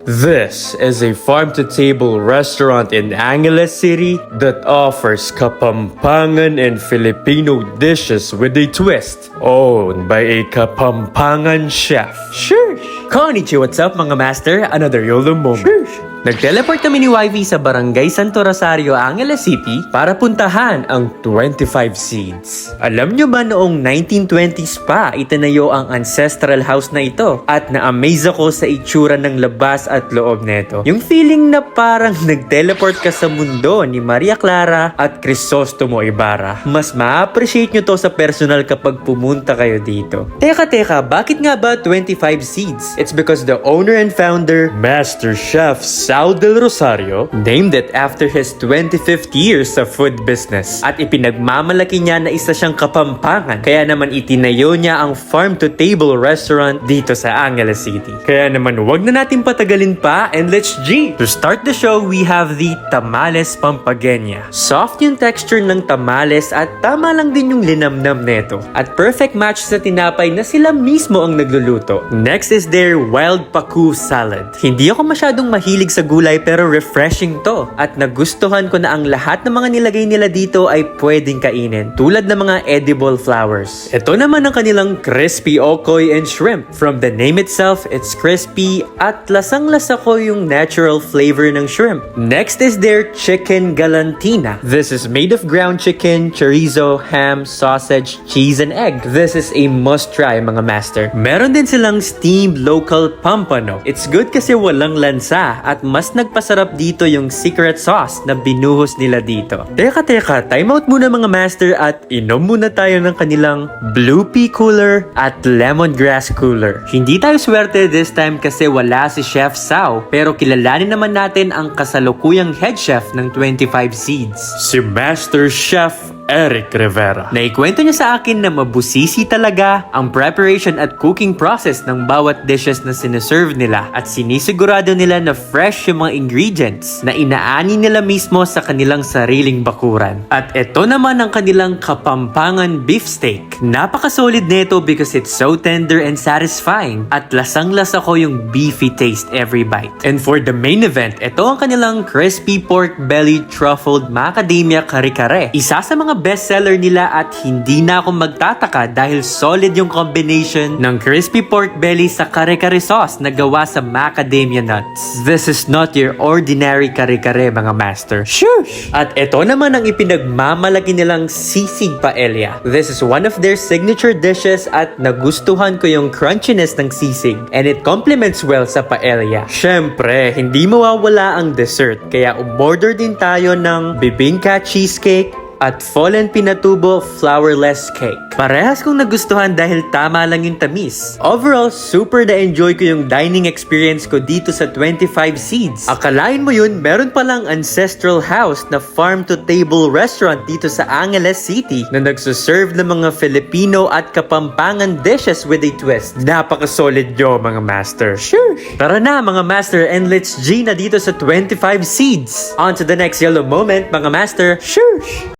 This is a farm-to-table restaurant in Angeles City that offers Kapampangan and Filipino dishes with a twist. Owned by a Kapampangan chef. Shush! Konnichiwa, what's up mga master? Another YOLO moment. Shush! Nag-teleport kami ni YV sa Barangay Santo Rosario, Angeles City para puntahan ang 25 Seeds. Alam nyo ba noong 1920s pa itinayo ang ancestral house na ito? At na-amaze ako sa itsura ng labas at loob neto. Yung feeling na parang nag-teleport ka sa mundo ni Maria Clara at Crisostomo Ibarra. Mas ma-appreciate nyo to sa personal kapag pumunta kayo dito. Teka, bakit nga ba 25 Seeds? It's because the owner and founder, Master Chef Sal Del Rosario, named it after his 25th year sa food business. At ipinagmamalaki niya na isa siyang Kapampangan. Kaya naman itinayo niya ang farm-to-table restaurant dito sa Angeles City. Kaya naman wag na natin patagalin pa and let's G! To start the show, we have the Tamales Pampagenya. Soft yung texture ng tamales at tama lang din yung linamnam neto. At perfect match sa tinapay na sila mismo ang nagluluto. Next is their Wild Paku Salad. Hindi ako masyadong mahilig sa gulay pero refreshing to. At nagustuhan ko na ang lahat ng mga nilagay nila dito ay pwedeng kainin. Tulad ng mga edible flowers. Ito naman ang kanilang crispy okoy and shrimp. From the name itself, it's crispy at lasang-lasa ko yung natural flavor ng shrimp. Next is their chicken galantina. This is made of ground chicken, chorizo, ham, sausage, cheese, and egg. This is a must-try mga master. Meron din silang steamed local pampano. It's good kasi walang lansa at mas nagpasarap dito yung secret sauce na binuhos nila dito. Teka, time out muna mga master at inom muna tayo ng kanilang blue pea cooler at lemongrass cooler. Hindi tayo swerte this time kasi wala si Chef Sao pero kilalanin naman natin ang kasalukuyang head chef ng 25 Seeds. Si Master Chef Eric Rivera. Naikwento niya sa akin na mabusisi talaga ang preparation at cooking process ng bawat dishes na sineserve nila at sinisigurado nila na fresh yung mga ingredients na inaani nila mismo sa kanilang sariling bakuran. At ito naman ang kanilang Kapampangan beef steak. Napaka-solid nito because it's so tender and satisfying at lasang-lasa ko yung beefy taste every bite. And for the main event, ito ang kanilang crispy pork belly truffled macadamia kare-kare. Isa sa mga bestseller nila at hindi na ako magtataka dahil solid yung combination ng crispy pork belly sa kare-kare sauce na gawa sa macadamia nuts. This is not your ordinary kare-kare mga master. Shush! At ito naman ang ipinagmamalaki nilang sisig paella. This is one of their signature dishes at nagustuhan ko yung crunchiness ng sisig and it complements well sa paella. Syempre, hindi mawawala ang dessert kaya umorder din tayo ng bibingka cheesecake at Fallen Pinatubo flourless cake. Parehas kong nagustuhan dahil tama lang yung tamis. Overall, super na-enjoy ko yung dining experience ko dito sa 25 Seeds. Akalain mo yun, meron palang ancestral house na farm-to-table restaurant dito sa Angeles City na nagsuserve ng mga Filipino at Kapampangan dishes with a twist. Napaka-solid nyo mga master. Shush! Tara na mga master and let's G na dito sa 25 Seeds. On to the next yellow moment mga master. Shush!